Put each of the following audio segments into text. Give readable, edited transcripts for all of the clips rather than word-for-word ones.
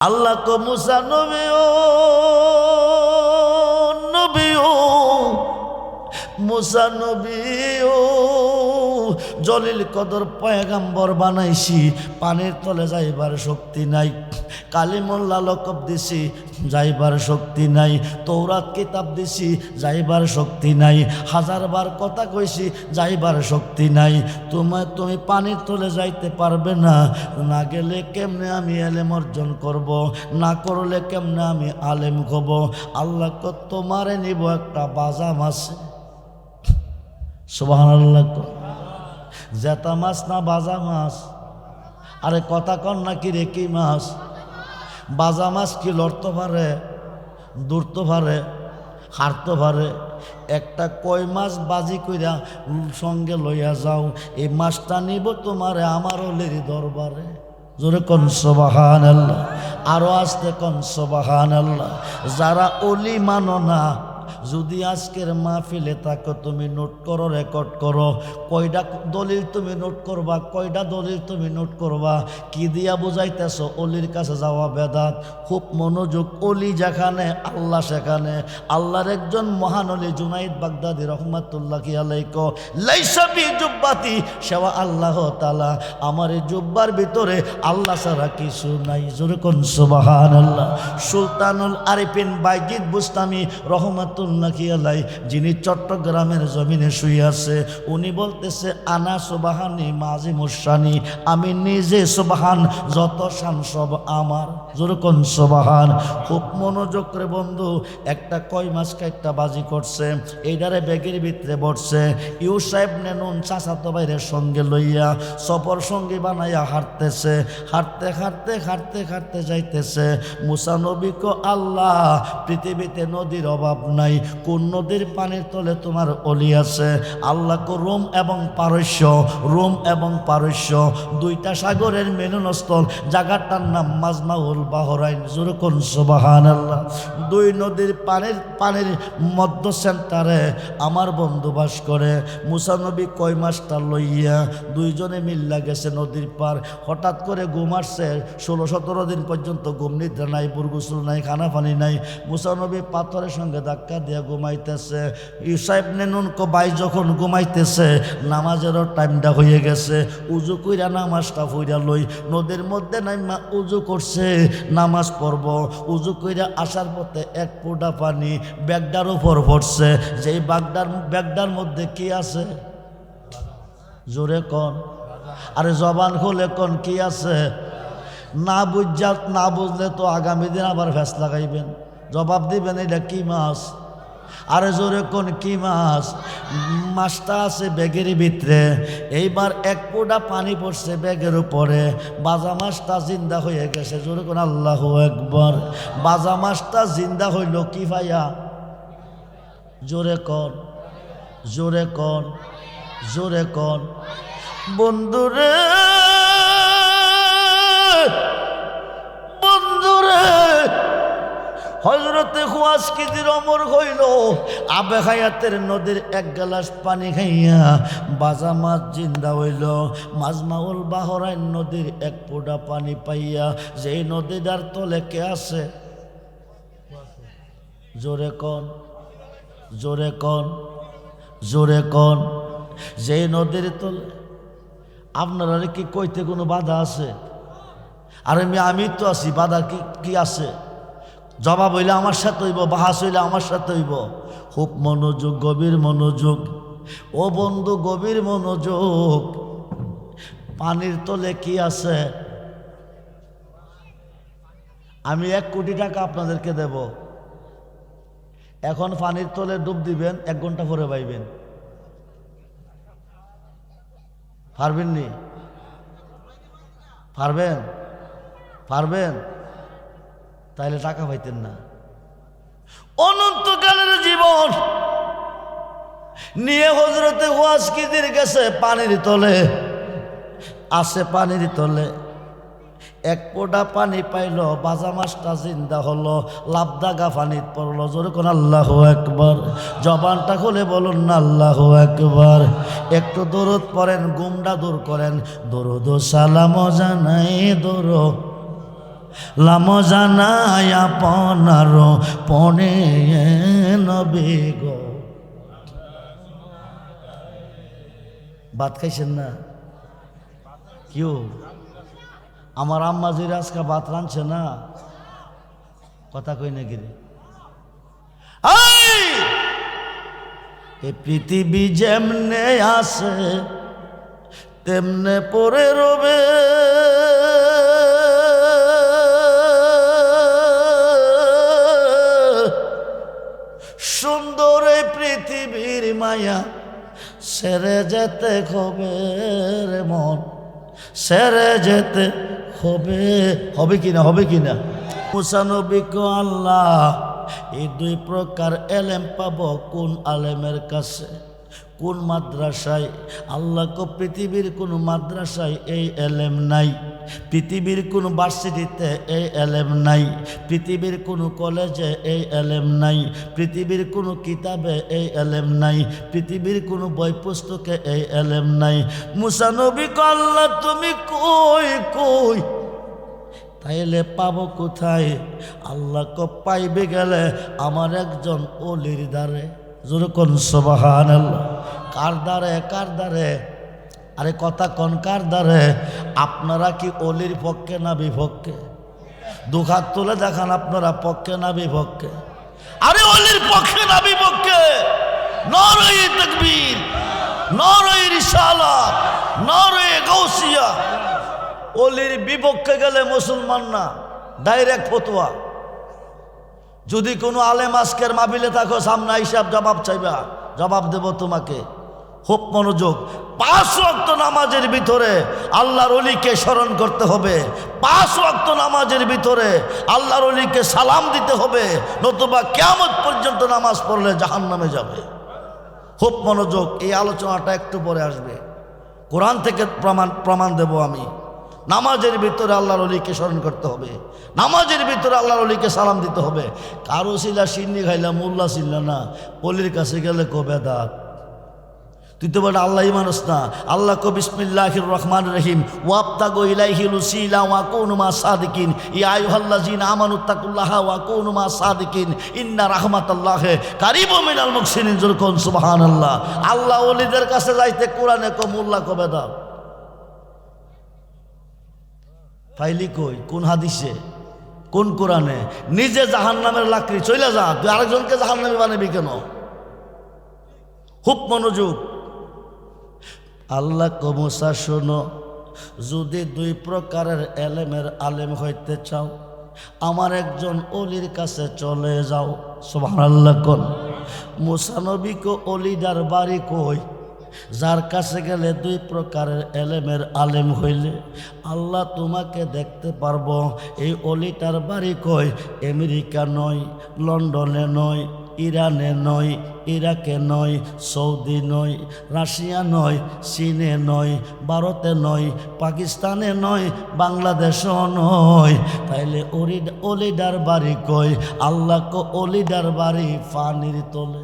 আল্লাহ কো মুসা নবীও মুসা নবীও জলিল কদর পয়গাম্বর বানাইছি, পানির তলে যাইবার শক্তি নাই। কালিমুল্লাহ লকব দিছি, যাইবার শক্তি নাই। তৌরাত কিতাব দিছি, যাইবার শক্তি নাই। হাজারবার কথা কইছি, যাইবার শক্তি নাই। তুমি পানির তলে যাইতে পারবে না। না গেলে কেমনে আমি এলেম অর্জন করব, না করলে কেমনে আমি আলেম হব। আল্লাহ কো তোমারে নিব একটা বাজা মাছ। সুবহানাল্লাহ। জেতা মাছ না বাজা মাছ? আরে কথা কন নাকি রে, কি মাছ? বাজা মাছ কি লড়তে পারে, দূরতে পারে, হারতে পারে? একটা কই মাছ বাজি কইরা সঙ্গে লইয়া যাও, এই মাছটা নিব তোমারে আমার ওলির দরবারে। জোরে কোন সুবহানাল্লাহ, আরো আসতে কোন সুবহানাল্লাহ। যারা ওলি মানো না, যদি আজকের মাহফিলে থাকো তুমি নোট করো, রেকর্ড করো। কয়টা দলিল তুমি নোট করবা, কয়টা দলিল তুমি নোট করবা। কি দিয়া বুঝাইতেছো অলির কাছে যাওয়া বেদাত? খুব মনোযোগ। অলি যেখানে আল্লাহ সেখানে। আল্লাহর একজন মহান অলি জুনাইদ বাগদাদি রহমাতুল্লাহি আলাইহি লাইসা বি জুব্বাতি সেবা আল্লাহ তাআলা, আমার এই জুব্বার ভিতরে আল্লাহ ছাড়া কিছু নাই। জোরে কোন সুবহানাল্লাহ। সুলতানুল আরিফিন বাইজিদ বুস্তামি রহমাতুল্লাহি আলাইহি, যিনি চট্টগ্রামের জমিনে শুয়ে আছে, উনি বলতেছে আনা সুবহানি মাজিমুশানি, আমি নিজে সুবহান, যত শান সব আমার। জোরে কোন সুবহান। খুব মনোযোগ করে বন্ধু, একটা কই মাছ একটা বাজি করছে, এইটারে ব্যাগের ভিতরে বসছে। ইউসাইব নেনুন চাচাতো ভাইয়ের সঙ্গে লইয়া সফর সঙ্গী বানাইয়া হাঁটতেছে। হাঁটতে হাঁটতে হাঁটতে হাঁটতে যাইতেছে। মুসা নবী কো আল্লাহ, পৃথিবীতে নদীর অভাব নাই, কোন নদীর পানির তলে তোমার অলি আছে? আল্লাহ কো রোম এবং পারস্য, রোম এবং পারস্য দুইটা সাগরের মিলনস্থল, জায়গাটার নাম মাজমাউল বাহরাইন। জোরে কোন সুবহানাল্লাহ। দুই নদীর পানির মধ্য সেন্টারে আমার বন্ধু বাস করে। মুসা নবী কই মাছটা লইয়া দুইজনে মিল্লা গেছে নদীর পার। হঠাৎ করে ঘুম আসছে, 16-17 দিন পর্যন্ত ঘুম নিদ্রা নাই, বুরগুসুল নাই, খানা পানি নাই। মুসা নবী পাথরের সঙ্গে ধাক্কা দিয়ে ঘুমাইতেছে। ইউসাইব নেনুন কো ভাই যখন ঘুমাইতেছে, নামাজেরও টাইমটা হয়ে গেছে। উজু কইরা নামাজটা পইরা লই, নদীর মধ্যে নাইমা উজু করছে, নামাজ পড়ব। উজু কইরা আসার পথে এক ফোঁটা পানি ব্যাগটার উপর পড়ছে। যেই ব্যাগটার মধ্যে কি আছে? জোরে কন, আরে জবান খুলে কন, কি আছে? না বুঝলে তো আগামী দিন আবার ফ্যাস লাগাইবেন, জবাব দিবেন এটা কি মাছ। আরে জোরে কোন কি মাছ? মাছটা আছে ব্যাগের ভিতরে। এইবার এক ফোঁটা পানি পড়ছে ব্যাগের উপরে, বাজা মাছটা জিন্দা হয়ে গেছে। জোরে কোন আল্লাহু আকবার। বাজা মাছটা জিন্দা হইল কি ভাইয়া? জোরে কন, জোরে কন, জোরে কন। বন্ধুরে বন্ধুরে, হযরতে খুয়াসকিদির অমর হইল আবে হায়াতের নদীর এক গ্লাস পানি খাইয়া বাজা মাছ জিন্দা হইল। মাজমাউল বাহরাইন নদীর এক ফোঁটা পানি পাইয়া, যেই নদীটার তলে কে আছে? জোরে কন, জোরে কন, জোরে কন। যেই নদীর তলে, আপনারা কি কইতে কোনো বাধা আছে? আরে আমি তো আছি, বাধা কি আছে? জবাব হইলে আমার সাথে হইব, বাহাস হইলে আমার সাথে হইব। খুব মনোযোগ, গভীর মনোযোগ। ও বন্ধু, গভীর মনোযোগ। পানির তলে কি আছে? আমি 1 কোটি টাকা আপনাদেরকে দেব। এখন পানির তলে ডুব দিবেন, 1 ঘন্টা পরে পাইবেন। পারবেন নি? পারবেন? পারবেন? তাইলে টাকা পাইতেন না। অনন্তকালের জীবন নিয়ে হযরতে খুয়াসকিদির গেছে পানির তলে, আছে পানির তলে। এক ফোঁটা পানি পাইল, বাজা মাছটা জিন্দা হলো, লাবদাগা পানিত পড়লো। জোরে কোন আল্লাহু আকবার। জবানটা খুলে বলুন না আল্লাহু আকবার। একটু দরুদ পড়েন, গুমটা দূর করেন। দরুদ ও সালাম জানাই, দরুদ লাম জানাই আপনার পনে নবী গো। ভাত খাইছেন না? কেউ আমার আম্মা জিরা আজকে ভাত রাঁধছে না, কথা কই না গিরে। এ পৃথিবী যেমনে আসে তেমনে পরে রবে, সুন্দর এই পৃথিবীর মায়া সেরে যেতে হবে রে মন, সেরে যেতে হবে। হবে কিনা, হবে কিনা? মুসা নবী কো আল্লাহ এই দুই প্রকার এলেম পাবো কোন আলেমের কাছে, কোন মাদ্রাসায়? আল্লাহ কো পৃথিবীর কোন মাদ্রাসায় এই এলেম নাই, পৃথিবীর কোন ভার্সিটিতে এই এলেম নাই, পৃথিবীর কোন কলেজে এই এলেম নাই, পৃথিবীর কোন কিতাবে এই এলেম নাই, পৃথিবীর কোন বই পুস্তকে এই এলেম নাই। মুসা নবী কো আল্লাহ তুমি কই কই, তাইলে পাবো কোথায়? আল্লাহ কো পাইবে গেলে আমার একজন ওলির দ্বারে। জোরে কোন সুবহানাল্লাহ। কার দ্বারে? কার দ্বারে? আরে কথা কোন কার দ্বারে? আপনারা কি ওলির পক্ষে না বিপক্ষে? দুহাত তুলে দেখান আপনারা পক্ষে না বিপক্ষে? আরে ওলির পক্ষে না বিপক্ষে? নারে তাকবীর, নারে রিসালাত, নারে গাউসিয়া। ওলির বিপক্ষে গেলে মুসলমান না, ডাইরেক্ট ফতোয়া। যদি কোনো আলেম আজকের মাহফিলে থাকো সামনে হিসাব জবাব চাইবা, জবাব দেব তোমাকে। খুব মনোযোগ। 5 ওয়াক্ত নামাজের ভিতরে আল্লাহর ওলিকে স্মরণ করতে হবে, 5 ওয়াক্ত নামাজের ভিতরে আল্লাহর ওলিকে সালাম দিতে হবে, নতুবা কিয়ামত পর্যন্ত নামাজ পড়লে জাহান্নামে যাবে। খুব মনোযোগ। এই আলোচনাটা একটু পরে আসবে, কোরআন থেকে প্রমাণ দেব আমি। নামাজের ভিতরে আল্লাহর ওলিকে স্মরণ করতে হবে, নামাজের ভিতরে আল্লাহর ওলিকে সালাম দিতে হবে। কারো ছিলা সিন্নি খাইলা মোল্লা ছিল না, ওলির কাছে গেলে কো বেদাত। তুই তো বলে আল্লাহই মানুষ না। আল্লাহ কো বিসমিল্লাহির রহমানির রহিম ওয়াবতাগু ইলাইহিল উসিলা ওয়া কুনু মা সাদিকিন ইয়া আইয়ুহাল্লাযিনা আমানুত্তাকুল্লাহা ওয়া কুনু মা সাদিকিন ইন্না রাহমাতাল্লাহি কারীবুম মিনাল মুহসিনিন। জোরে কোন সুবহানাল্লাহ। আল্লাহ ওলিদের কাছে যাইতে কোরআনে কো মোল্লা কো বেদাত। ফাইলি কই? কোন হাদিসে? কোন কোরআনে? নিজে জাহান্নামের লাকড়ি চলে যা, তুই আরেকজনকে জাহান্নামী বানাবি কেন? খুব মনোযোগ। আল্লাহ কো মুসা শোনো, যদি 2 প্রকারের এলেমের আলেম হইতে চাও আমার একজন ওলির কাছে চলে যাও। সুবহানাল্লাহ কোন। মুসা নবী কো ওলিদার বাড়ি কই? যার কাছে গেলে 2 প্রকারের এলেমের আলেম হইলে আল্লাহ তোমাকে দেখতে পারবো। এই অলিটার বাড়ি কই? আমেরিকা নয়, লন্ডনে নয়, ইরানে নয়, ইরাকে নয়, সৌদি নয়, রাশিয়া নয়, চীনে নয়, ভারতে নয়, পাকিস্তানে নয়, বাংলাদেশও নয়। তাইলে অলিডার বাড়ি কই? আল্লাহ কো অলিডার বাড়ি পানির তলে।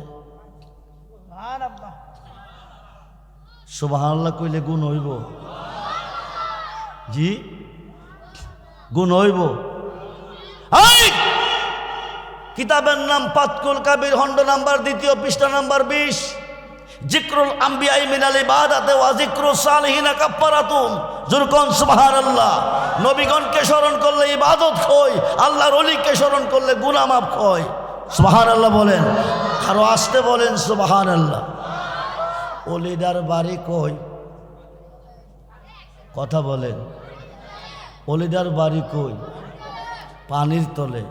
সুবহানাল্লাহ কইলে গুণ হইব? জি গুণ হইব। কিতাবের নাম ফাতকুল কাবির, খণ্ড নাম্বার 2 পৃষ্ঠা নাম্বার 20। জিক্রুল আম্বিয়া মিনাল ইবাদাতে ওয়া জিক্রুস সালিহিনা কাফারাতুন। জোরে কোন সুবহানাল্লাহ। নবীগণকে স্মরণ করলে ইবাদত হয়, আল্লাহর ওলিকে স্মরণ করলে গুনাহ মাফ হয়। সুবহানাল্লাহ বলেন, আরো আসতে বলেন সুবহানাল্লাহ। ওলিদার বাড়ি কই? কথা বলেন। ওলিদার বাড়ি কই? পানির তলে।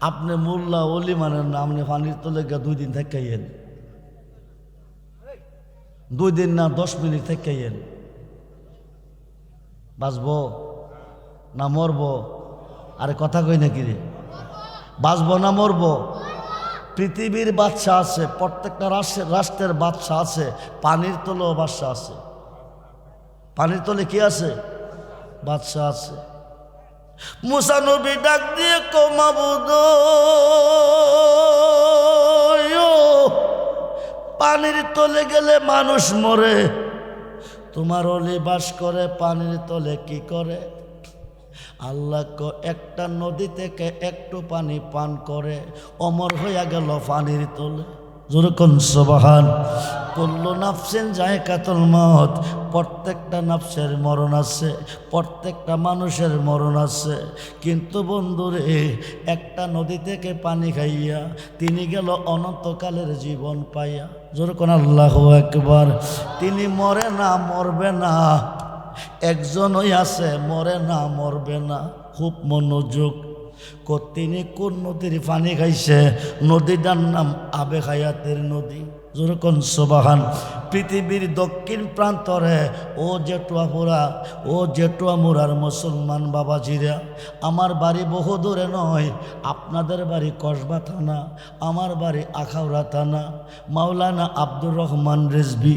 আপনি মোল্লা ওলি মানেন না, আপনি পানির তলে গিয়ে 2 দিন থাকাইয়েন, 2 দিন না 10 মিনিট থাকাইয়েন। বাঁচবো না মরবো? আরে কথা কই নাকি রে? বাঁচবো না মরবো? পৃথিবীর বাদশা আছে, প্রত্যেকটা রাষ্ট্রের বাদশা আছে, পানির তলেও বাদশা আছে। পানির তলে কি আছে? বাদশা আছে। মুসা নবী ডাক দিয়ে কো মাবুদ, পানির তলে গেলে মানুষ মরে, তোমার ওলি বাস করে পানির তলে কি করে? আল্লাহ একটা নদী থেকে একটু পানি পান করে অমর হইয়া গেল পানির তলে। যেরকম সুবহান। কুল্লু নাফসিন যায়কাতুল মউত, প্রত্যেকটা নাফসের মরণ আছে, প্রত্যেকটা মানুষের মরণ আছে। কিন্তু বন্ধুরে, একটা নদী থেকে পানি খাইয়া তিনি গেল অনন্তকালের জীবন পাইয়া। যেরকম আল্লাহু আকবার। তিনি মরে না, মরবে না, একজনই আছে মরে না মরবে না। খুব মনোযোগ। তিনি কোন নদীর পানি খাইছে? নদীটার নাম আবে হায়াতের নদী। যেরকম সুবহান। পৃথিবীর দক্ষিণ প্রান্তরে ও জেটুয়াপুরা, ও জেটুয়ামুরার মুসলমান বাবাজিরা, আমার বাড়ি বহু দূরে নয়, আপনাদের বাড়ি কসবা থানা, আমার বাড়ি আখাউড়া থানা। মাওলানা আব্দুর রহমান রিজভী,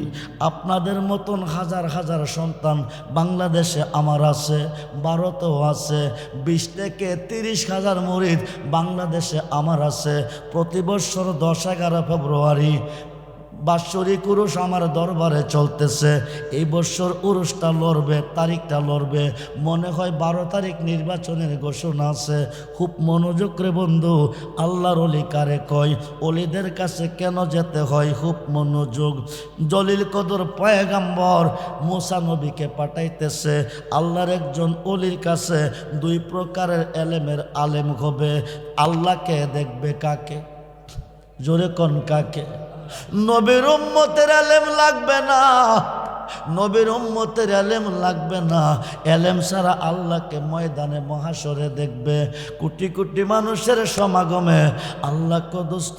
আপনাদের মতন হাজার হাজার সন্তান বাংলাদেশে আমার আছে, ভারতেও আছে। 20 থেকে 30,000 মুরিদ বাংলাদেশে আমার আছে। প্রতি বছর 10-11 ফেব্রুয়ারি বাৎসরিক উরুস আমার দরবারে চলতেছে। এই বছর উরুসটা লড়বে, তারিখটা লড়বে। মনে হয় 12 তারিখ নির্বাচনের ঘোষণা আছে। খুব মনোযোগ রে বন্ধু। আল্লাহর অলি কারে কয়? অলিদের কাছে কেন যেতে হয়? খুব মনোযোগ। জলিল কদর পয়গাম্বর মুসা নবীকে পাঠাইতেছে। আল্লাহর একজন অলির কাছে 2 প্রকারের এলেমের আলেম হবে। আল্লাহকে দেখবে কাকে? জোরে কোন কাকে? নবীর উম্মতের আলেম লাগবে না, নবীর উম্মতের এলেম লাগবে না। এলেম ছাড়া আল্লাহকে ময়দানে মহাশরে দেখবে, কোটি কোটি মানুষের সমাগমে। আল্লাহকে দোস্ত,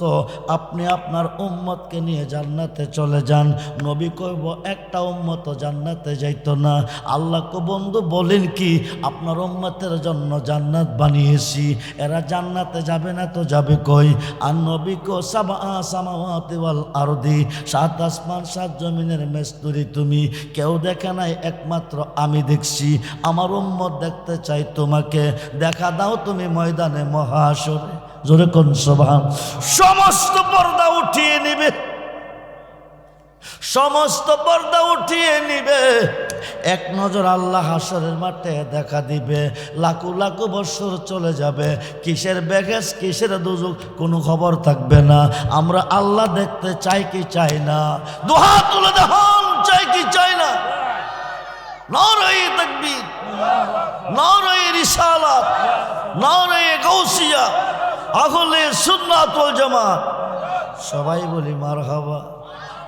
আপনি আপনার উম্মতকে নিয়ে জান্নাতে চলে যান। নবী কইব একটা উম্মত জান্নাতে যাইতো না। আল্লাহকে বন্ধু বলেন কি? আপনার উম্মতের জন্য জান্নাত বানিয়েছি, এরা জান্নাতে যাবে না তো যাবে কই? আর নবী কো সাবা সামাওয়াতি ওয়াল আরদি, 7 আসমান 7 জমিনের মেস্তুরি তুমি, কেউ দেখে নাই, একমাত্র আমি দেখছি। আমার উম্মত দেখতে চাই তোমাকে, দেখা দাও তুমি ময়দানে মহাশরে। জোরে কোন সুবহান। সমস্ত পর্দা উঠিয়ে নিবে, সমস্ত পর্দা উঠিয়ে নিবে। এক নজর আল্লাহ হাসরের মাঠে দেখা দিবে। লাখো লাখো বছর চলে যাবে, কিসের বেহেস কিসের দুজক কোনো খবর থাকবে না। আমরা আল্লাহ দেখতে চাই কি চাই না? দুহাত তুলে দেখান, চাই কি চাই না? নারায়ে তাকবীর, নারায়ে রিসালাত, নারায়ে গাউসিয়া, আহলে সুন্নাত ওয়াল জামাত। সবাই বলি মারহাবা,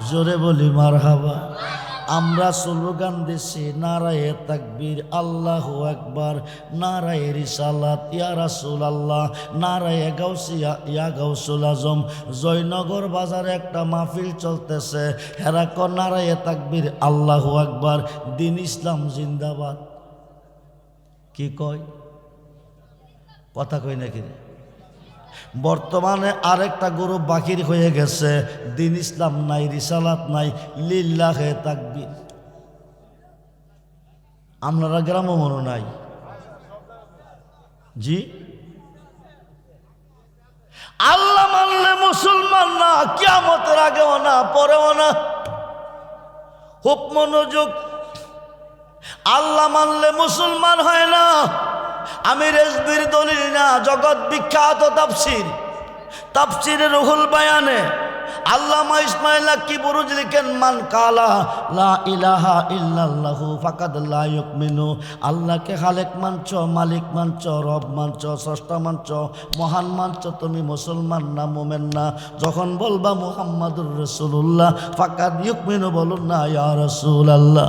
জোরে বলি মারহাবা। আমরা স্লোগান দিছি নারায়ে তাকবীর, আল্লাহু আকবার, নারায়ে রিসালাত, ইয়া রাসূলুল্লাহ, নারায়ে গাউসিয়া, ইয়া গাউসুল আজম। জয়নগর বাজারে একটা মাহফিল চলতেছে, হেরা ক নারায়ে তাকবীর, আল্লাহু আকবার, দিন ইসলাম জিন্দাবাদ। কি কয়? কথা কই নাকি? বর্তমানে আরেকটা গ্রুপ বাকির হয়ে গেছে, দিন ইসলাম নাই, রিসালাত নাই, লিল্লাহে তাকবীর। আপনারা গ্রামও মনে নাই? জি, আল্লাহ মানলে মুসলমান না, কিয়ামতের আগেও না পরেও না। খুব মনোযোগ। আল্লাহ মানলে মুসলমান হয় না। আমি রেজবির দলিল না, জগৎ বিখ্যাত তাফসীর, তাফসীরে রুহুল বায়ানে আল্লামা ইসমাইল কি বুরুজ লিখেন, মান কালা লা ইলাহা ইল্লাল্লাহু ফাকাদ লা ইউমিনু। আল্লাহকে খালেক মানছ, মালিক মানছ, রব মানছ, স্রষ্টা মানছ, মহান মানছ, তুমি মুসলমান না, মুমিন না। যখন বলবা মুহাম্মাদুর রাসূলুল্লাহ ফাকাদ ইউমিনু, বলুন না ইয়া রাসূলুল্লাহ।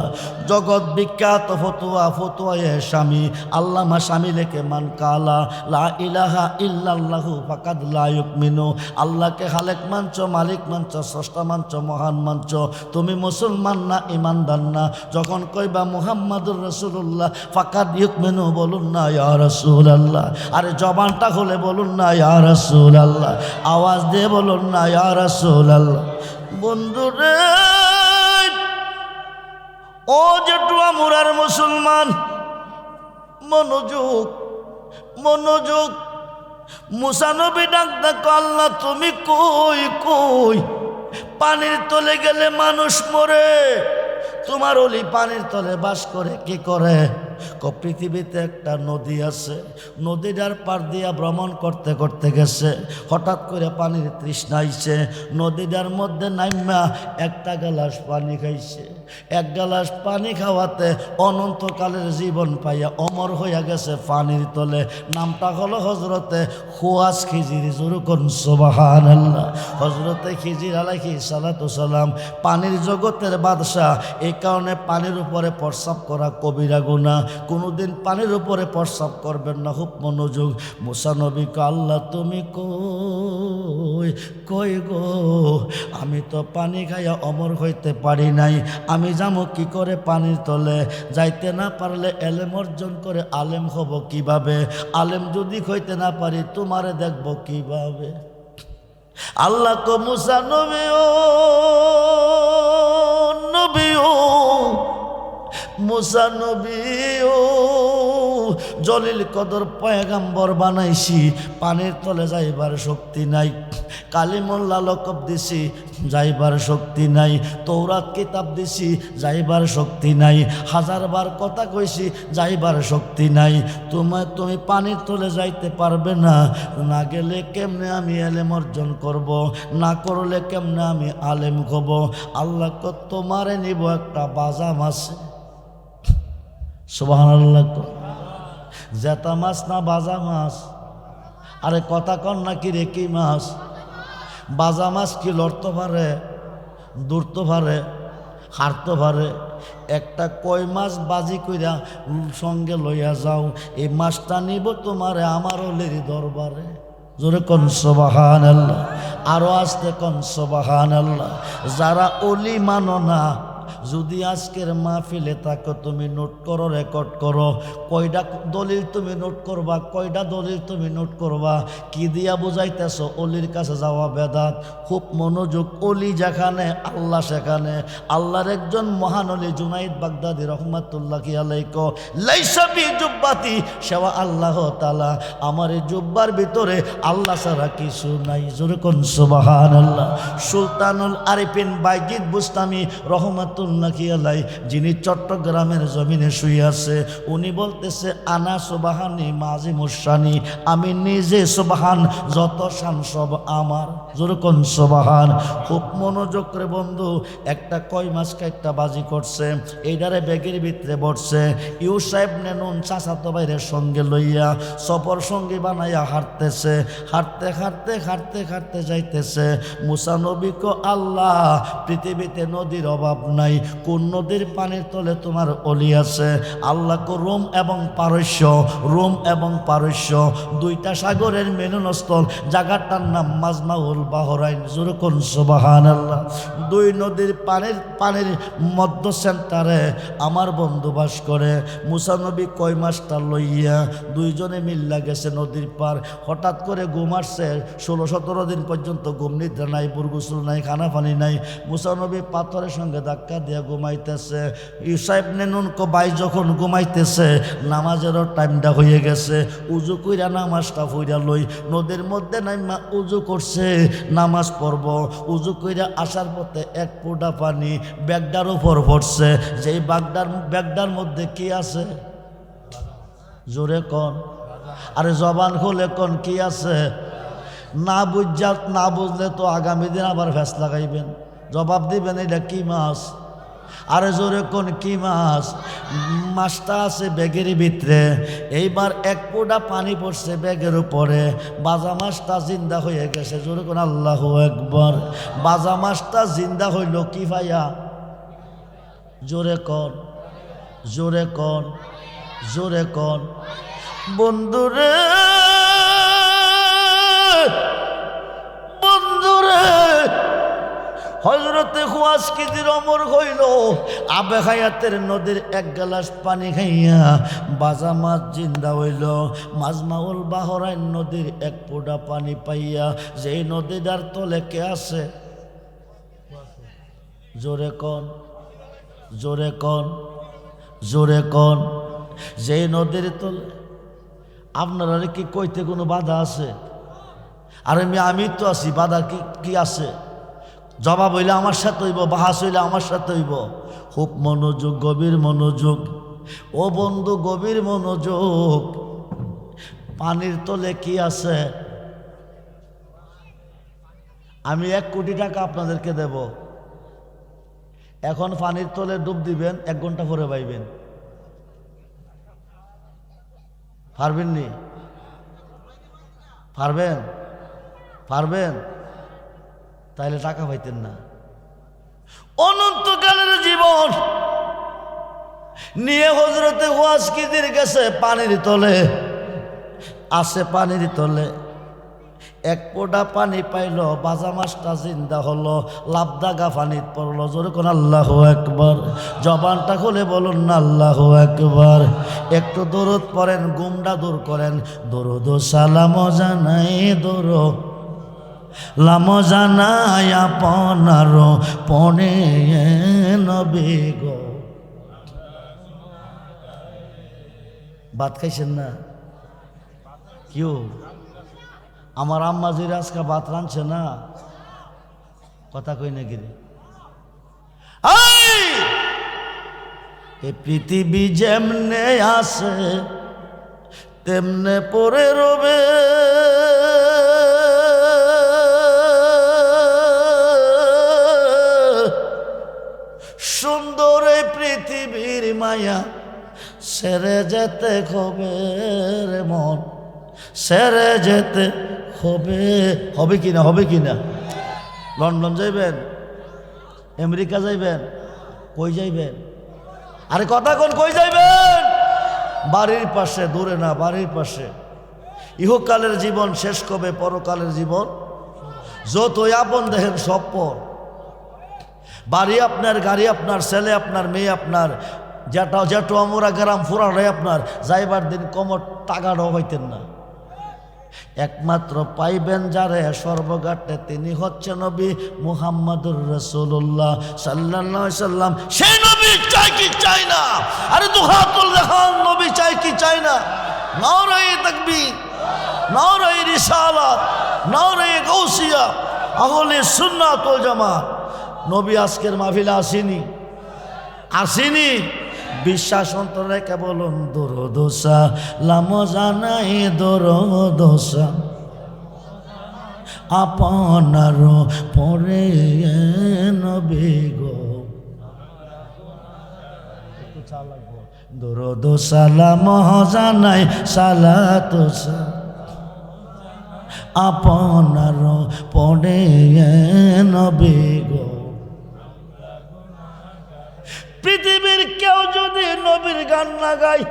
জগৎ বিখ্যাত ফতোয়া, ফতোয়ায়ে শামী, আল্লামা শামী লেখে, মান কালা লা ইলাহা ইল্লাল্লাহু ফাকাদ লা ইউমিনু। আল্লাহকে খালেক মানছ, মালিক মানছ, স্রষ্টা মানছ, মহান মানছ, তুমি মুসলমান না, ইমানদার না। যখন কইবা মুহাম্মাদুর রাসূলুল্লাহ ফাকাদ ইউমিনু, বলুন না ইয়া রাসূলুল্লাহ। আরে জবানটা খুলে বলুন না ইয়া রাসূলুল্লাহ, আওয়াজ দিয়ে বলুন না ইয়া রাসূলুল্লাহ। বন্ধুরে, ও জেটুয়া মুরার মুসলমান, মনোযোগ, মনোযোগ। মুসা নবী ডাক ডাক, আল্লাহ তুমি কই কই? পানির তলে গেলে মানুষ মরে, তোমার ওলি পানির তলে বাস করে কি করে? পৃথিবীতে একটা নদী আছে, নদীটার পার দিয়া ভ্রমণ করতে করতে গেছে, হঠাৎ করে পানির তৃষ্ণা আইছে, নদীটার মধ্যে নাইমা একটা গ্লাস পানি খাইছে। এক গ্লাস পানি খাওয়াতে অনন্তকালের জীবন পাইয়া অমর হইয়া গেছে পানির তলে। নামটা হলো হজরতে খুয়াস খিজির। জোরকন সুবহানাল্লাহ। হজরতে খিজির আলাইহিস সালাতু সালাম পানির জগতের বাদশাহ। এই কারণে পানির উপরে প্রস্রাব করা কবিরা গুনাহ। কোনোদিন পানির উপরে প্রস্রাব করবেন না। খুব মনোযোগ। মুসা নবী কো, আল্লাহ তুমি কই কই গো, আমি তো পানি খাইয়া অমর হইতে পারি নাই, আমি যাবো কি করে পানির তলে? যাইতে না পারলে এলেম অর্জন করে আলেম হব কিভাবে? আলেম যদি হইতে না পারি তোমারে দেখব কিভাবে? আল্লাহ কো, মুসা নবী ও নবী ও মুসা নবী ও, জলিল কদর পয়গাম্বর বানাইছি, পানির তলে যাইবার শক্তি নাই। কালিমুল্লাহ লকব দিছি, যাইবার শক্তি নাই। তৌরাত কিতাব দিছি, যাইবার শক্তি নাই। হাজারবার কথা কইছি, যাইবার শক্তি নাই। তুমি পানির তলে যাইতে পারবে না। না গেলে কেমনে আমি এলেম অর্জন করব? না করলে কেমনে আমি আলেম হব? আল্লাহ কো, তোমারে নিব একটা বাজা মাছে। সুবহানাল্লাহ। জেতা মাছ না বাজা মাছ? আরে কথা কন নাকি রে, কি মাছ? বাজা মাছ কি লড়তে পারে, দূরতে পারে, হারতে পারে? একটা কই মাছ বাজি কইরা সঙ্গে লইয়া যাও, এই মাছটা নিব তোমারে আমার অলির দরবারে। জোরে কন সুবহানাল্লাহ। আরো আস্তে কন সুবহানাল্লাহ। যারা অলি মানো না, যদি আজকের মাহফিলে থাকো, তুমি নোট করো, রেকর্ড করো। কয়টা দলিল তুমি নোট করবা, কয়টা দলিল তুমি নোট করবা। কি দিয়া বুঝাইতেছ অলির কাছে যাওয়া বেদাত? খুব মনোযোগ। অলি যেখানে আল্লাহ সেখানে। আল্লাহর একজন মহান অলি জুনাইদ বাগদাদি রহমাতুল্লাহি আলাইহি লাইসা বি জুব্বাতি সেবা আল্লাহ তাআলা, আমার এই জুব্বার ভিতরে আল্লাহ ছাড়া কিছু নাই। জোরে কোন সুবহানাল্লাহ। সুলতানুল আরিফিন বাইজিদ বুস্তামি রহমাতুল্লাহি আলাইহি, যিনি চট্টগ্রামের জমিনে শুয়ে আছে, উনি বলতেছে, আনা সুবহানি মাজিমুশানি, আমি নিজে সুবহান, যত শান সব আমার। জোরে কোন সুবহান। খুব মনোযোগ করে বন্ধু, একটা কই মাছ একটা বাজি করছে, এইটারে ব্যাগের ভিতরে বসছে। ইউসাইব নেনুন চাচাতো ভাইয়ের সঙ্গে লইয়া সফর সঙ্গী বানাইয়া হাঁটতেছে। হাঁটতে হাঁটতে হাঁটতে হাঁটতে যাইতেছে। মুসা নবী কো, আল্লাহ পৃথিবীতে নদীর অভাব নাই, কোন নদীর পানির তলে তোমার অলি আছে? আল্লাহ কো, রোম এবং পারস্য। রোম এবং পারস্য দুইটা সাগরের মিলনস্থল, জায়গাটার নাম মাজমাউল বাহরাইন। জোরে কোন সুবহানাল্লাহ। দুই নদীর পানির মধ্য সেন্টারে আমার বন্ধু বাস করে। মুসা নবী কই মাছটা লইয়া দুইজনে মিল্লা গেছে নদীর পার। হঠাৎ করে ঘুম আসছে। 16-17 দিন পর্যন্ত ঘুম নিদ্রা নাই, বুরগুসুল নাই, খানা পানি নাই। মুসা নবী পাথরের সঙ্গে ধাক্কা দিয়ে ঘুমাইতেছে। ইউসাইব নেনুন কো, ভাই যখন ঘুমাইতেছে, নামাজেরও টাইমটা হয়ে গেছে, উজু কইরা নামাজটা পইরা লই। নদীর মধ্যে নাইমা উজু করছে, নামাজ পড়ব। উজু কইরা আসার পথে এক ফোঁটা পানি ব্যাগটার উপর পড়ছে। যেই ব্যাগটার মধ্যে কি আছে? জোরে কন, আরে জবান খুলে কন, কি আছে? না বুঝলে তো আগামী দিন আবার ফ্যাস লাগাইবেন, জবাব দিবেন এটা কি মাছ। আরে জোরে কোন, কি মাছ? মাছটা আছে ব্যাগের ভিতরে। এইবার এক ফোঁটা পানি পড়ছে ব্যাগের উপরে, বাজা মাছটা জিন্দা হয়ে গেছে। জোরে কোন আল্লাহু আকবার। বাজা মাছটা জিন্দা হইল কি ভাইয়া? জোরে কন, জোরে কন, জোরে কন। বন্ধুরে বন্ধুরে, হযরতে খুয়াস খিজির অমর হইল আবে হায়াতের নদীর এক গ্লাস পানি খাইয়া। বাজা মাছ জিন্দা হইল মাজমাউল বাহরাইন নদীর এক ফোঁটা পানি পাইয়া। যেই নদীটার তলে কে আছে? জোরে কন, জোরে কন, জোরে কন। যেই নদীর তলে, আপনারা কি কইতে কোনো বাধা আছে? আরে আমি তো আছি, বাধা কি আছে? জবাব হইলে আমার সাথে হইব, বাহাস হইলে আমার সাথে হইব। খুব মনোযোগ, গভীর মনোযোগ। ও বন্ধু গভীর মনোযোগ, পানির তলে কি আছে? আমি 1 কোটি টাকা আপনাদেরকে দেব, এখন পানির তলে ডুব দিবেন, 1 ঘন্টা পরে পাইবেন। পারবেন নি? পারবেন? পারবেন? তাইলে টাকা পাইতেন না। অনন্তকালের জীবন নিয়ে হযরতে ওয়াসকিদের কাছে পানির তলে আছে, পানির তলে 1 ফোঁটা পানি পাইল, বাজা মাছটা জিন্দা হলো, লাভদাগা পানিত পড়লো। জোরে কোন আল্লাহু আকবার। জবানটা খুলে বলুন না আল্লাহু আকবার। একটু দরুদ পড়েন, গুমটা দূর করেন। দরুদ সালাম জানাই, দরুদ লাম জানাই আপনার পনে নবী গো। ভাত খাইছেন না? কেউ আমার আম্মা জিরা আজকে ভাত রাঁধছে না, কথা কই না গিরি। এ পৃথিবী যেমনে আসে তেমনে পরে রবে, সুন্দর এই পৃথিবীর মায়া সেরে যেতে হবে রে মন, সেরে যেতে হবে। হবে কিনা? হবে কিনা? লন্ডন যাইবেন? আমেরিকা যাইবেন? কই যাইবেন? আরে কথা কোন, কই যাইবেন? বাড়ির পাশে, দূরে না, বাড়ির পাশে। ইহকালের জীবন শেষ কবে, পরকালের জীবন যতই আপন দেখেন সব পর। বাড়ি আপনার, গাড়ি আপনার, ছেলে আপনার, মেয়ে আপনার, যেটা আমরা গ্রাম ফুরাটাই আপনার। যাইবার দিন কমর টাকাটাও হইতেন না। একমাত্র পাইবেন যারে সর্বঘাটে, তিনি হচ্ছে নবী মুহাম্মদুর রাসূলুল্লাহ সাল্লাল্লাহু আলাইহি সাল্লাম। সেই নবী চাই কি চাই না? আরে দুহাতুল দেখান, নবী চাই কি চাই না? নারায়ে তাকবীর, নারায়ে রিসালাত, নারায়ে গাউসিয়া, আহলে সুন্নাত ওয়াল জামাত। নবী আজকের মাহফিলে আসেনি, আসেনি। বিশ্বাস অন্তর রেখে বলুন দরুদ সালাম জানাই, দরুদ আপনার পরে নবী গো। দরুদ সালাম জানাই, সালাত আপনার পরে নবী গো। পৃথিবীর কেউ যদি নবীর গান না গায়,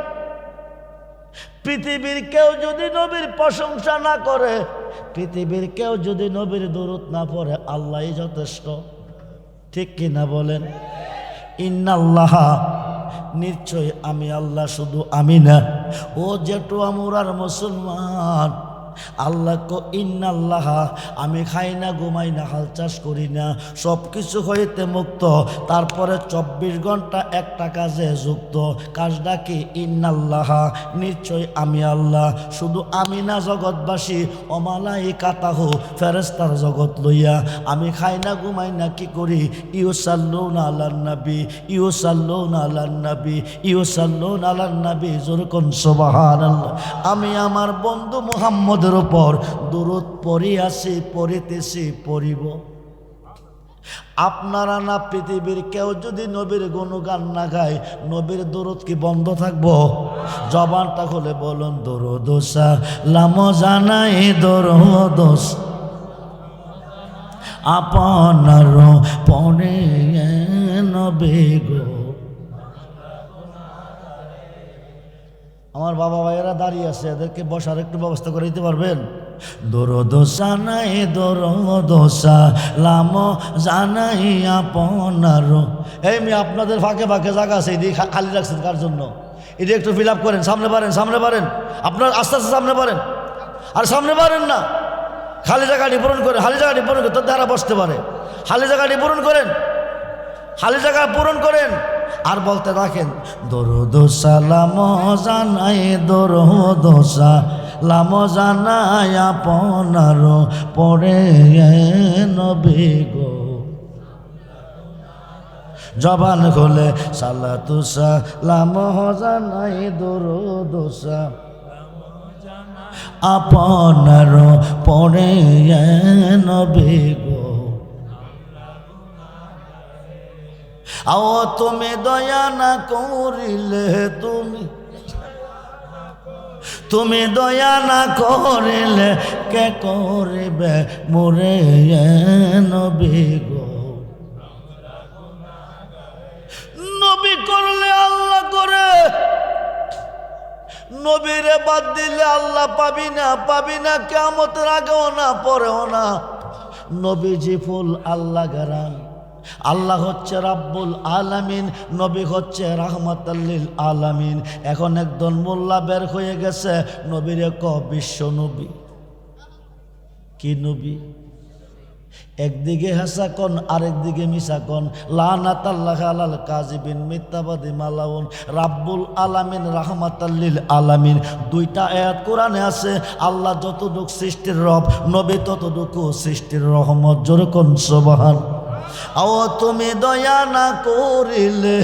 পৃথিবীর কেউ যদি নবীর প্রশংসা না করে, পৃথিবীর কেউ যদি নবীর দরুদ না পড়ে, আল্লাহই যথেষ্ট। ঠিক কিনা বলেন? ইন্নাল্লাহ, নিশ্চয় আমি আল্লাহ, শুধু আমি না, ও যেটু আমরার মুসলমান। আল্লাহ কো ইন্নাল্লাহ, আমি খাই না, ঘুমাই না, হাল চাষ করি না, সব কিছু হইতে মুক্ত। তারপরে 24 ঘন্টা একটা কাজে যুক্ত। কাজটা কি? ইন্নাল্লাহ, নিশ্চয় আমি আল্লাহ, শুধু আমি না, জগৎবাসী অমালাইকাতাহু, ফেরেশতার জগৎ লইয়া আমি খাই না, ঘুমাই না, কি করি? ইউসাল্লুনা আলান নবী, ইউসাল্লুনা আলান নবী, ইউসাল্লুনা আলান নবী। জোরে কোন সুবহানাল্লাহ। আমি আমার বন্ধু মুহাম্মদ উপর দরুদ পড়িয়াছি, পড়িতেছি, পড়িব। আপনারা না, পৃথিবীর কেউ যদি নবীর গুণগান না গায়, নবীর দরুদ কি বন্ধ থাকবো? জবানটা খুলে বলুন দরুদ সালাম জানাই, দরুদ আপনার পরে নবী গো। আমার বাবা ভাইয়েরা দাঁড়িয়ে আছে, এদেরকে বসার একটু ব্যবস্থা করে দিতে পারবেন? দরুদ জানাই, দরুদ সালাম জানাই আপনার। এই মেয়ে, আপনাদের ফাঁকে ফাঁকে জায়গা আছে, এদিকে খালি রাখছেন কার জন্য? এটি একটু ফিল আপ করেন। সামনে পারেন, সামনে পারেন, আপনার আস্তে আস্তে সামনে পারেন। আর সামনে পারেন না, খালি জায়গাটি পূরণ করেন, খালি জায়গাটি পূরণ করেন, তার দ্বারা বসতে পারে। খালি জায়গাটি পূরণ করেন, খালি জায়গা পূরণ করেন। আর বলতে থাকেন দরুদ সালাম জানাই, দরুদ সালাম জানাই আপনার পরে নবী গো। জবান খুলে সালাতু সালাম জানাই দরুদ আপনার পরে নবী গো আও তুমি দয়া না করিলে তুমি দয়া না করিলে কে করিবে মোরে নবী গো নবী করলে আল্লাহ করে নবীরে বাদ দিলে আল্লাহ পাবি না কিয়ামতের আগেও না পরেও না নবীজি ফুল আল্লাহ গারান আল্লাহ হচ্ছে রাব্বুল আলামিন নবী হচ্ছে রাহমাতাল লিল আলামিন এখন একজন মোল্লা বের হয়ে গেছে নবীরে বিশ্ব নবী কি নবী একদিকে হাসা কোন আরেকদিকে মিশা কোন লানাতাল্লাহ আলাল কাযিবিন মিথ্যাবাদী মালাউন রাব্বুল আলামিন রাহমাতাল লিল আলামিন দুইটা আয়াত কোরআনে আছে আল্লাহ যতটুকু সৃষ্টির রব নবী ততটুকু সৃষ্টির রহমত জোরে কোন সুবহান আও তুমি দয়া না করিলে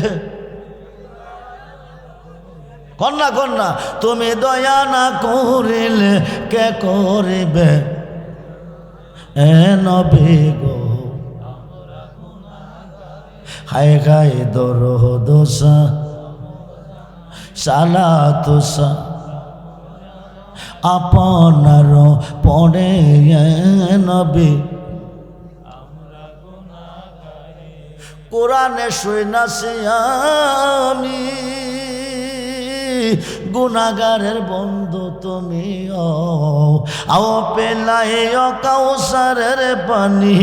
কন্যা তুমি দয়া না করিলে কে করিবে এ নবী গো হায় গায়ে দরুদ সালাতু আপনার পরে নবী কোরআনে শুনাছি আমি গুনাহগারের বন্ধু তুমি আও পেলাই কাউসারের পানি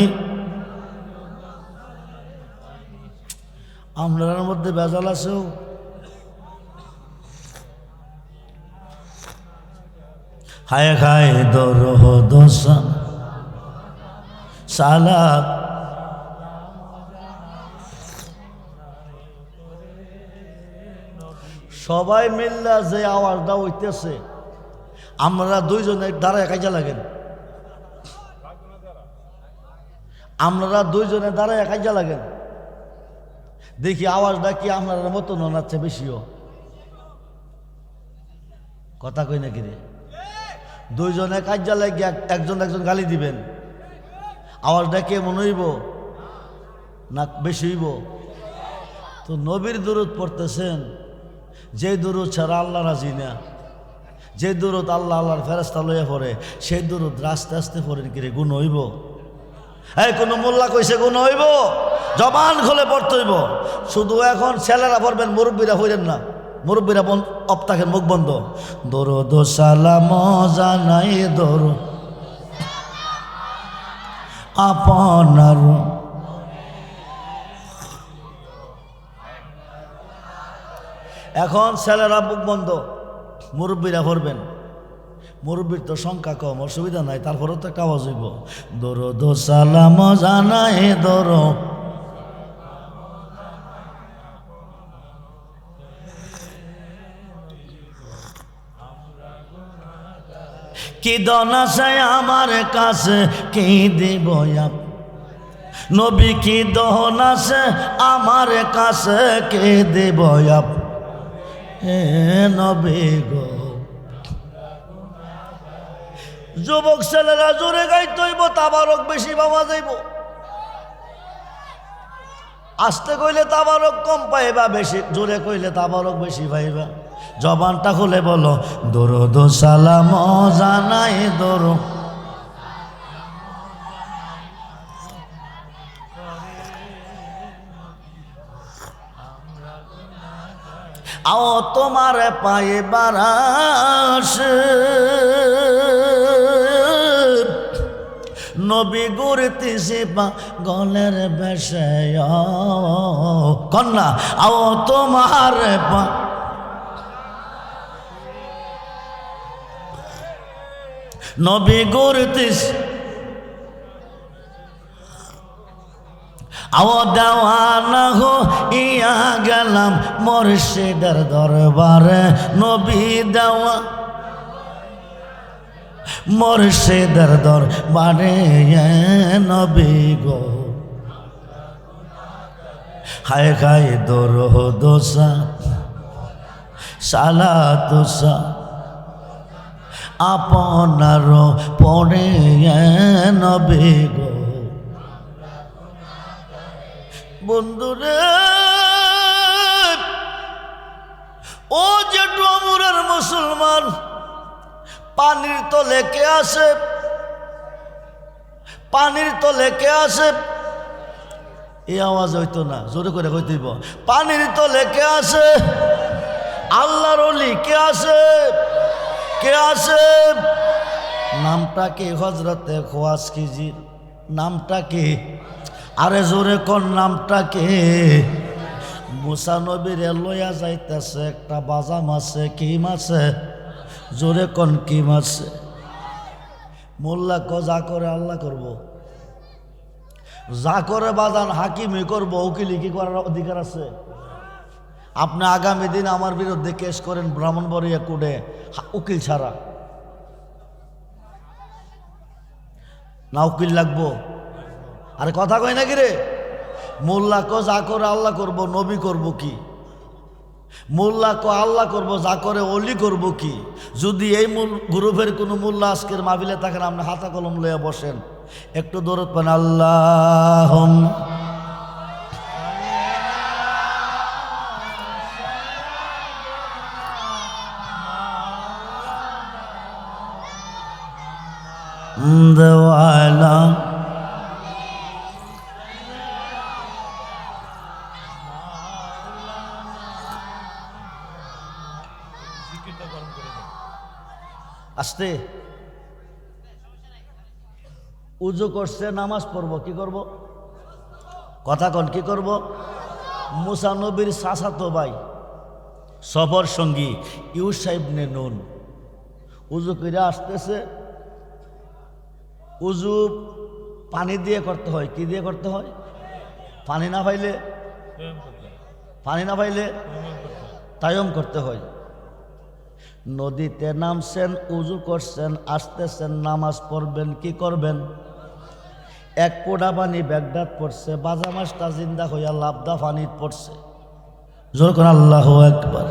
আমরার মধ্যে ভেজাল আছে হায় হায় দরুদ সালাত সবাই মিল্লা যে আওয়াজটা হইতেছে আমরা দুইজনে দাঁড়ায় কাজে লাগেন আমরা দুইজনে দাঁড়ায় কাজে লাগেন দেখি আওয়াজটা কি আপনার মতো নাচ্ছে বেশিও কথা কই নাকি রে দুইজনে কাজে লাগে একজন গালি দিবেন আওয়াজটা কে মনে হইব না বেশি হইব তো নবীর দুরূদ পড়তেছেন যে দুরূদ ছাড়া আল্লাহ রাজি না যে দুরূদ আল্লাহর ফেরেশতা লইয়া পড়ে সেই দুরূদ আস্তে আস্তে পড়েন কিরে গুণ হইব এই কোন মোল্লা কইছে গুণ হইব জবান খুলে পড়তে হইব শুধু এখন ছেলেরা পড়বেন মুরব্বীরা হইলেন না মুরব্বীরা অপ থাকেন মুখ বন্ধ দরুদ সালাম জানাই দরুদ আপনার এখন ছেলেরা মুখ বন্ধ মুরব্বীরা পড়বেন মুরব্বীর তো সংখ্যা কম অসুবিধা নাই তারপরেও তো একটা আওয়াজ হইব দরুদ সালাম জানাই দরুদ কি দন আছে আমার কাছে কি দেব নবী কি দহন আছে আমার কাছে কে দেব নবী গো যুবক ছেলেরা জোরে গাইতে হইব তাবারক বেশি পাওয়া যাইব আস্তে কইলে তাবারক কম পাইবা বেশি জোরে কইলে তাবারক বেশি পাইবা জবানটা খুলে বলো দরুদ সালাম জানাই দরুদ আও তোমার পায়ে বারাস নবী গুরতিছে গলের বেশে কন্যা আও তোমার পা নবী গুরতিস আও দেওয়ানা হো ইয়া গেলাম মুর্শিদের দরবারে নবী দেওয়া মুর্শিদের দরবারে নবী গো হায় হায় দরদোসা সালাতুসা আপনার পরে নবী গো বন্ধুরে ও যেটু আমরার মুসলমান পানির তলে কে আসে পানির তলে কে আসে এই আওয়াজ হইতো না জোরে করে কইতেইব পানির তলে কে আসে আল্লাহর ওলি কে আসে কে আসে নামটা কি হযরতে খোয়াজকিজির নামটা কি আরে জোরে কোন নামটা কি মুসা নবীর লইয়া যাইতেছে একটা বাজা মাছে কি মাছে জোরে কোন কি মাছে মোল্লা ক যা করে আল্লাহ করব যা করে বাজান হাকিমি করবো উকিলি কি করার অধিকার আছে আপনি আগামী দিন আমার বিরুদ্ধে কেস করেন ব্রাহ্মণবাড়িয়া কোর্টে উকিল ছাড়া না উকিল লাগবো আরে কথা কই নাকি রে মোল্লা ক যা করে আল্লাহ করব নবী করব কি মোল্লা ক আল্লাহ করব যা করে অলি করব কি যদি এই গ্রুপের কোনো মোল্লা আজকের মাহফিলে থাকেন আপনি হাতা কলম লইয়া বসেন একটু দরদ পান আল্লাহ দেওয়ালা আসতে উজু করছে নামাজ পড়ব কি করব কথা কন কি করব মুসা নবীর চাচাতো ভাই সফর সঙ্গী ইউসা ইবনে নুন উজু করে আসতেছে উজু পানি দিয়ে করতে হয় কি দিয়ে করতে হয় পানি না পাইলে তায়াম করতে হয় নদীতে নামছেন উজু করছেন আসতেছেন নামাজ পড়বেন কি করবেন এক পোড়া পানি ব্যাগডাত পড়ছে বাজা মাছটা জিন্দা হইয়া লাভদা পানিত পড়ছে জোর করে আল্লাহু আকবার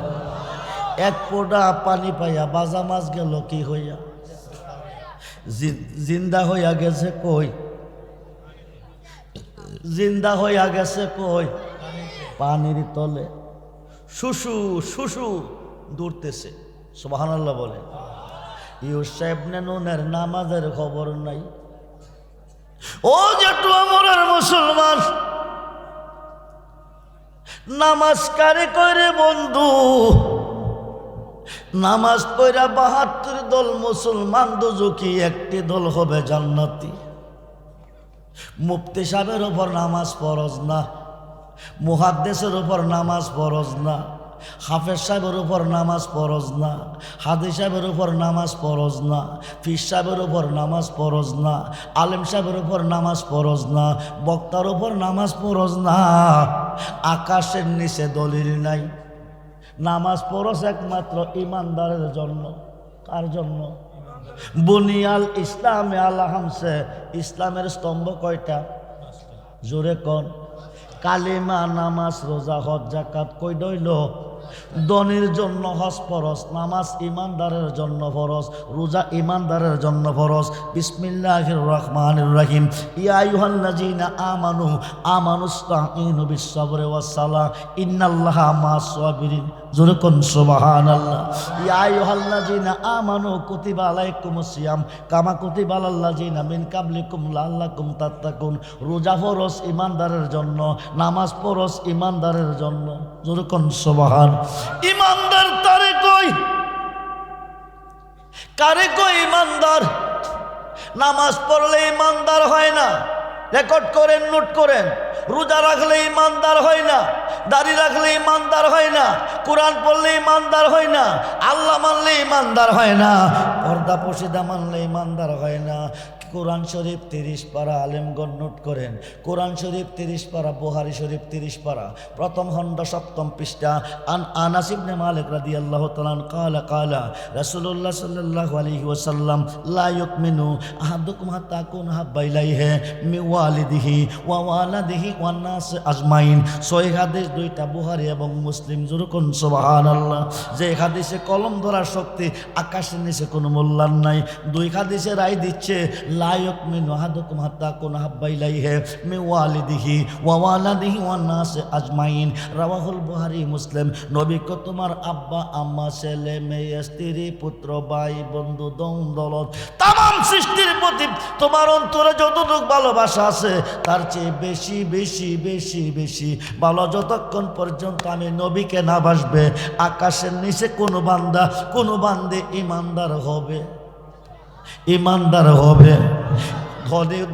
এক পোড়া পানি পাইয়া বাজা মাছ গেল কি হইয়া জিন্দা হইয়া গেছে কই জিন্দা হইয়া গেছে কই পানির তলে শুশু শুশু দৌড়তেছে সুবহানাল্লাহ বলে ইউসা ইবনে নুনের নামাজের খবর নাই ও যেটু আমরার মুসলমান নামাজ কারে করে বন্ধু নামাজ পড়া ৭২ দল মুসলমান দুজকি একটি দল হবে জান্নাতি মুফতি সাহেবের উপর নামাজ ফরজ না মুহাদ্দিসের উপর নামাজ ফরজ না হাফেজ সাহেবের উপর নামাজ ফরজ না হাদিস সাহেবের উপর নামাজ ফরজ না পীর সাহেবের উপর নামাজ ফরজ না আলেম সাহেবের উপর নামাজ ফরজ না বক্তার উপর নামাজ ফরজ না আকাশের নিচে দলিল নাই নামাজ ফরজ একমাত্র ইমানদারের জন্য কার জন্য বুনিয়াল ইসলামে আলা হামসে ইসলামের স্তম্ভ কয়টা জোরে কোন কালিমা নামাজ রোজা হজ যাকাত কই দইল ধনীর জন্য হজ ফরজ নামাজ ইমানদারের জন্য ফরজ রোজা ইমানদারের জন্য ফরজ বিসমিল্লাহির রহমানির রহিম ইয়া আইয়ুহাল্লাযীনা আমানু আমানুস্তাঈনু বিস-সাবরি ওয়াস-সালাহ ইন্নাল্লাহা মা'আস সাবিরিন জোরে কোন সুবহানাল্লাহ ইয়া আইয়ুহাল্লাযীনা আমানু কুতিবা আলাইকুমুস সিয়াম কামা কুতিবা আলাল্লাযীনা মিন কাবলিকুম লাআল্লাকুম তাত্তাকুন রোজা ফরজ ইমানদারের জন্য নামাজ ফরজ ইমানদারের জন্য জোরে কোন সুবহান ইমানদার তারে কই কারে কই ইমানদার নামাজ পড়লে ইমানদার হয় না রেকর্ড করেন নোট করেন রোজা রাখলে ইমানদার হয় না দাড়ি রাখলে ইমানদার হয় না কোরআন পড়লে ইমানদার হয় না আল্লাহ মানলে ইমানদার হয় না পর্দা পশিদা মানলে ইমানদার হয় না। কোরআন শরীফ 30 পারা, আলেমগণ নোট করেন। কোরআন শরীফ 30 পারা, বুখারী শরীফ 30 পারা, প্রথম খণ্ড 7ম পৃষ্ঠা। আনাস ইবনে মালিক রাদিয়াল্লাহু তাআলা ক্বালা ক্বালা রাসূলুল্লাহ সাল্লাল্লাহু আলাইহি ওয়াসাল্লাম লা ইউমিনু আহাদুকুম হাত্তা আকুনা হাব্বা ইলাইহি মিন ওয়ালিদিহি ওয়া ওয়ালাদিহি ওয়ান নাস আজমাইন। সহিহ হাদিস, দুইটা বুখারী এবং মুসলিম। জোরকুন সুবহানাল্লাহ। যে হাদিসে কলম ধরার শক্তি আকাশের নিচে কোনো মূল্যায়ন নাই। দুই হাদিসে রায় দিচ্ছে লা ইউমিনু আহাদুকুম হাত্তা আকুনা হাব্বা ইলাইহি মিন ওয়ালিদিহি ওয়া ওয়ালাদিহি ওয়ান নাস আজমাইন। রাওয়াহুল বুখারী মুসলিম। নবীকে তোমার আব্বা আম্মা, ছেলে মেয়ে, স্ত্রী পুত্র ভাই বন্ধু দৌলত তাম সৃষ্টির প্রতি তোমার অন্তরে যতটুকু ভালোবাসা আছে তার চেয়ে বেশি বেশি বেশি বেশি ভালো যতক্ষণ পর্যন্ত আমি নবীকে না বাসবে আকাশের নিচে কোনো বান্দা কোনো বান্দে ইমানদার হবে, ইমানদার হবে।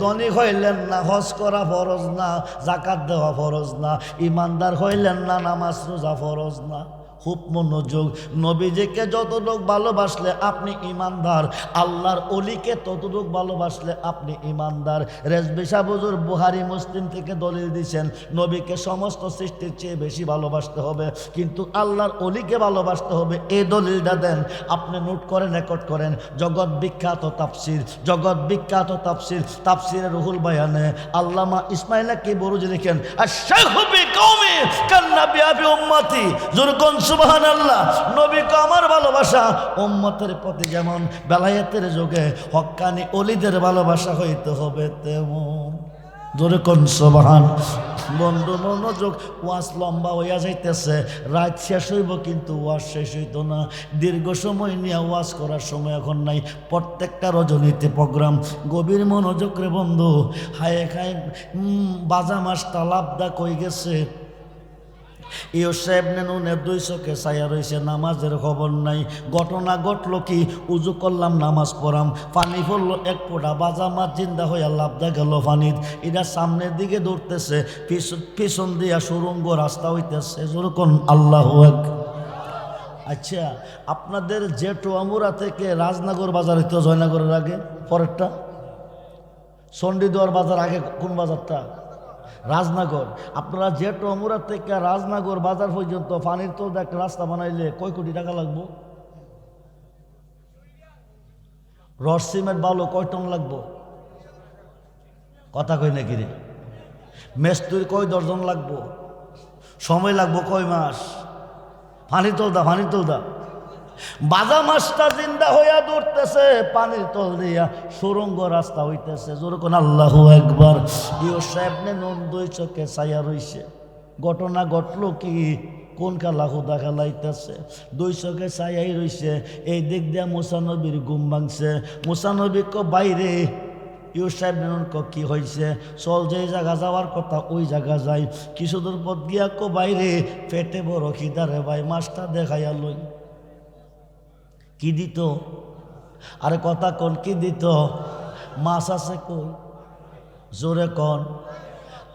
ধনী হইলেন না, হজ করা ফরজ না, যাকাত দেওয়া ফরজ না। ইমানদার হইলেন না, নামাজ রোজা ফরজ না। খুব মনোযোগ। নবীজিকে যতটুক ভালোবাসলে আপনি ইমানদার, আল্লাহর অলিকে ততটুক ভালোবাসলে আপনি ইমানদার। রেজভী সাহেব হুজুর বুখারী মুসলিম থেকে দলিল দিয়েছেন নবীকে সমস্ত সৃষ্টির চেয়ে বেশি ভালোবাসতে হবে, কিন্তু আল্লাহর অলিকে ভালোবাসতে হবে। এই দলিলটা দেন, আপনি নোট করেন, রেকর্ড করেন। জগৎ বিখ্যাত তাফসির, জগৎ বিখ্যাত তাফসির, তাফসিরে রুহুল বায়ানে আল্লামা ইসমাইল কি বরুজি লিখেন আশ-শাইখু বিকওমি কান্নাবি আবি উম্মতি। জোরকন সুবহানাল্লাহ। নবীকে আমার ভালোবাসা উম্মতের প্রতি যেমন বেলায়েতের যুগে হক্কানি ওলিদের ভালোবাসা হইতে হবে তেমন। জোরে কোন সুবহান। বন্ধু মনোযোগ। ওয়াজ লম্বা হইয়া যাইতেছে, রাত শেষ হইব কিন্তু ওয়াজ শেষ হইতো না। দীর্ঘ সময় নিয়ে ওয়াজ করার সময় এখন নাই। প্রত্যেকটা রজনীতে প্রোগ্রাম। গভীর মনোযোগ রে বন্ধু। হায় খায় বাজা মাছটা লাভদা কই গেছে। ইউ সাহেব নুনে 200 ছায়া রয়েছে, নামাজের খবর নাই। ঘটনা ঘটলো কি, উজু করলাম, নামাজ পড়াম, পানি পড়লো এক ফোঁটা, বাজা মাছ জিন্দা হইয়া লাভদা গেল পানির। এটা সামনের দিকে দৌড়তেছে, পিছন দিয়া সুরঙ্গ রাস্তা হইতেছে। যেরকম আল্লাহু আকবার। আচ্ছা, আপনাদের জেঠুয়ামুরা থেকে রাজনগর বাজার হইতো জয়নগরের আগে, পরেরটা চণ্ডীদুয়ার বাজার আগে কোন বাজারটা? রাজনগর। আপনারা জেঠুয়ামুরা থেকে রাজনগর বাজার পর্যন্ত পানির তো একটা রাস্তা বানাইলে কয় কোটি টাকা লাগবো? রড সিমেন্ট বালু কয় টন লাগবো? কথা কই নাকি রে? মেস্তুরি কয় দর্জন লাগবো? সময় লাগবো কয় মাস? পানি তোলদা, পানি তোলদা। বাজা মাছটা জিন্দা হইয়া দৌড়তেছে, পানির তল দিয়া সুরঙ্গ রাস্তা হইতেছে। যেরকম আল্লাহু আকবার। ইউ সাহেব নে নুন 2 ছায়া রইছে। ঘটনা ঘটলো কি, কোন খেলা হুদা খেলাইতেছে, 2 ছায়াই রইছে। এই দিক দিয়া মুসানবীর ঘুম ভাঙছে। মুসানবী কো বাইরে। ইউ সাহেব নুন কো কি হয়েছে? চল, যে জায়গা যাওয়ার কথা ওই জায়গা যাই। কিছুদূর পথ গিয়া কো বাইরে, পেটে বড় খিদারে ভাই, মাছটা দেখাইয়া লই। কি দিত? আরে কথা কোন, কি দিত? মাছ আছে কই? জোরে কন,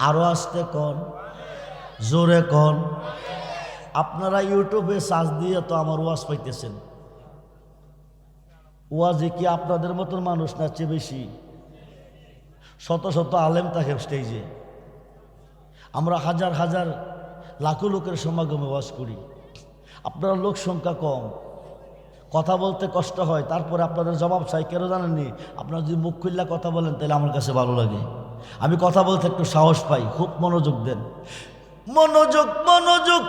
আরো আসতে কন, জোরে কন। আপনারা ইউটিউবে সার্চ দিয়ে তো আমার ওয়াজ পাইতেছেন। ওয়াজে কি আপনাদের মতন মানুষ না চেয়ে বেশি? শত শত আলেম থাকে স্টেজে। আমরা হাজার হাজার লাখো লোকের সমাগমে ওয়াজ করি। আপনারা লোক সংখ্যা কম, কথা বলতে কষ্ট হয়, তারপরে আপনাদের জবাব চাই। কেন জানেননি? আপনারা যদি মুখ খুললা কথা বলেন তাহলে আমার কাছে ভালো লাগে, আমি কথা বলতে একটু সাহস পাই। খুব মনোযোগ দেন, মনোযোগ মনোযোগ।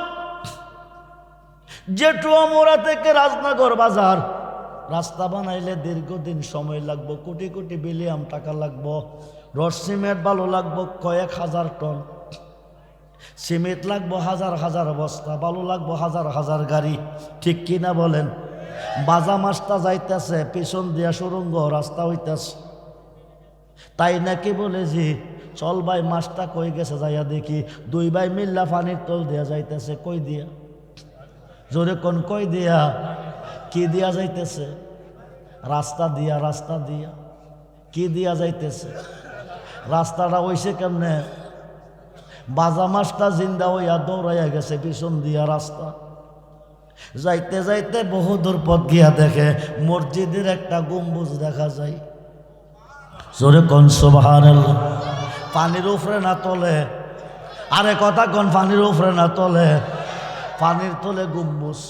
জেঠুয়ামুরা থেকে রাজনগর বাজার রাস্তা বানাইলে দীর্ঘদিন সময় লাগবো, কোটি কোটি বিলিয়ন টাকা লাগবো। রড সিমেন্ট ভালো লাগবো কয়েক হাজার টন, সিমেন্ট লাগবো হাজার হাজার বস্তা, বালু লাগবো হাজার হাজার গাড়ি। ঠিক কিনা বলেন? বাজা মাছটা যাইতেছে, পিছন দিয়া সুরঙ্গ রাস্তা হইতেছে। তাই নাকি বলে যে চল ভাই, মাছটা কই গেছে যাইয়া দেখি। 2 ভাই মিল্লা পানির তল দিয়া যাইতেছে। কই দিয়া? জোরে কোন, কই দিয়া? কি দিয়া যাইতেছে? রাস্তা দিয়া, রাস্তা দিয়া। কি দিয়া যাইতেছে? রাস্তাটা হইছে কেমনে? বাজা মাছটা জিন্দা হইয়া দৌড়াইয়া গেছে পিছন দিয়া রাস্তা। যাইতে যাইতে বহুদূর পথ গিয়া দেখে মসজিদের একটা গম্বুজ দেখা যায়। জোরে কোন সুবহানাল্লাহ। পানির উপরে না তলে, আরে কথা কোন পানির উপরে না তলে, পানির তলে গম্বুজ।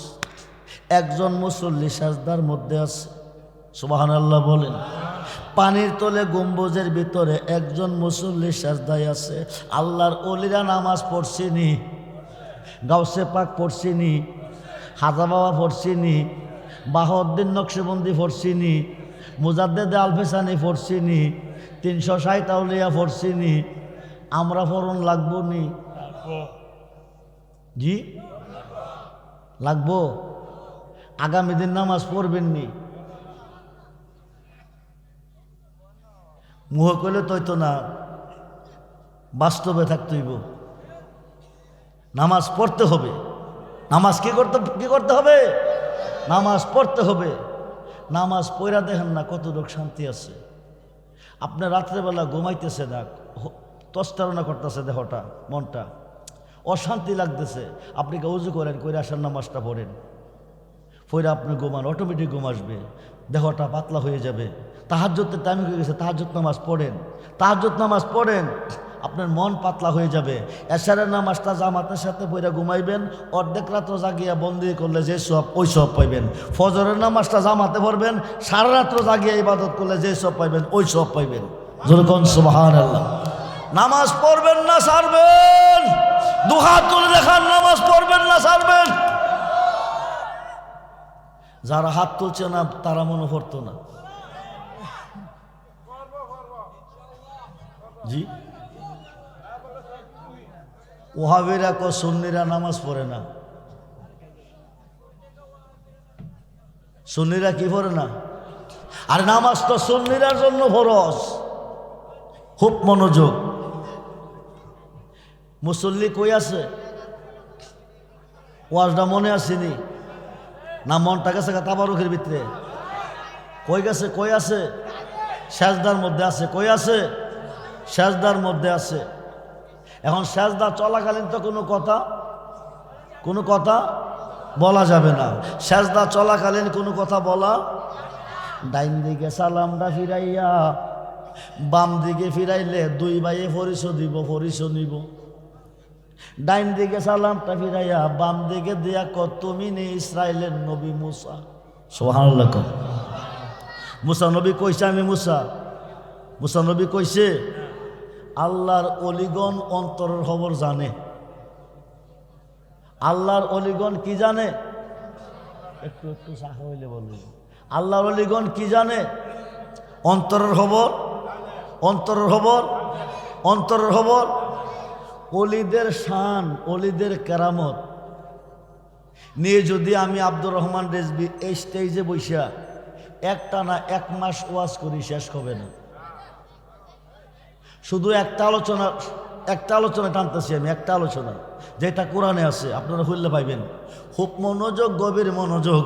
একজন মুসল্লি সাজদার মধ্যে আছে, সুবহানাল্লাহ বলেন। পানির তলে গম্বুজের ভিতরে একজন মুসল্লি সাজদায় আছে। আল্লাহর ওলিরা নামাজ পড়ছিনি, গাউসে পাক পড়ছিনি, হাজা বাবা পড়ছিনি, বাহাউদ্দিন নকশবন্দি পড়ছিনি, মুজাদ্দেদে আলফেসানি পড়ছিনি, 360 আউলিয়া পড়ছিনি। আমরা পড়ন লাগবো নি? জি লাগবো। আগামী দিন নামাজ পড়বেন নি? মুহ কইলে তো না, বাস্তবে থাকতে হইব। নামাজ পড়তে হবে। নামাজ কি করতে হবে? নামাজ পড়তে হবে। নামাজ পড়া দেখেন না কতটুকু শান্তি আছে। আপনার রাত্রেবেলা ঘুমাইতেছে না, তস্তারণা করতেছে দেহটা, মনটা অশান্তি লাগতেছে, আপনি উজু করেন, করে আসার নামাজটা পড়েন, পড়ে আপনি ঘুমান, অটোমেটিক ঘুম আসবে, দেহটা পাতলা হয়ে যাবে। তাহাজ্জুদের টাইম হয়ে গেছে, তাহাজ্জুদ নামাজ পড়েন, তাহাজ্জুদ নামাজ পড়েন, আপনার মন পাতলা হয়ে যাবে। এশারের নামাজটা জামাতের সাথে পড়ে ঘুমাইবেন, অর্ধেক রাত্র জাগিয়া বন্দি করলে যে সব ওই সব পাইবেন। ফজরের নামাজটা জামাতে পড়বেন, সারা রাত্র জাগিয়া ইবাদত করলে যে সব পাইবেন ওই সব পাইবেন। যেরকম সুবহানাল্লাহ। নামাজ পড়বেন না ছাড়বেন? দুহাত তুলে দেখান, নামাজ পড়বেন না ছাড়বেন? যারা হাত তুলছে না তারা মনে পড়তো না। জি, ওহাবিরা কো সুন্নিরা নামাজ পড়ে না। সুন্নিরা কি পড়ে না? আর নামাজ তো সুন্নিরার জন্য ফরজ। খুব মনোযোগ। মুসল্লি কই আছে? ওয়াজটা মনে আসেনি না? মনটা গেছে তাবারুকের ভিতরে? কই গেছে? কই আছে? সেজদার মধ্যে আছে। কই আছে? সেজদার মধ্যে আছে। এখন সেজদা চলাকালীন তো কোনো কথা বলা যাবে না। সেজদা চলাকালীন কোনো কথা বলা, ডাইন দিকে সালামটা ফিরাইয়া বাম দিকে ফিরাইলে দুই ভাইয়ে পরিচয় দিব, পরিচয় নিব। ডাইন দিকে সালামটা ফিরাইয়া বাম দিকে দিয়া তুমি নে ইসরায়েলের নবী মুসা। সুবহানাল্লাহ। মুসা নবী কইছে আমি মুসা? মুসা নবী কইছে? আল্লাহর অলিগণ অন্তরের খবর জানে। আল্লাহর অলিগণ কি জানে? একটু সাহা হইলে বলবেন। আল্লাহর অলিগণ কি জানে? অন্তরের খবর। অন্তরের খবর, অন্তরের খবর। অলিদের শান, অলিদের কেরামত নিয়ে যদি আমি আব্দুর রহমান রেজভী এই স্টেজে বৈশা একটা না 1 মাস ওয়াজ করি, শেষ হবে না। শুধু একটা আলোচনা টানতেছি আমি, একটা আলোচনা যেটা কোরআনে আছে, আপনারা হইলে পাইবেন। খুব মনোযোগ, গভীর মনোযোগ।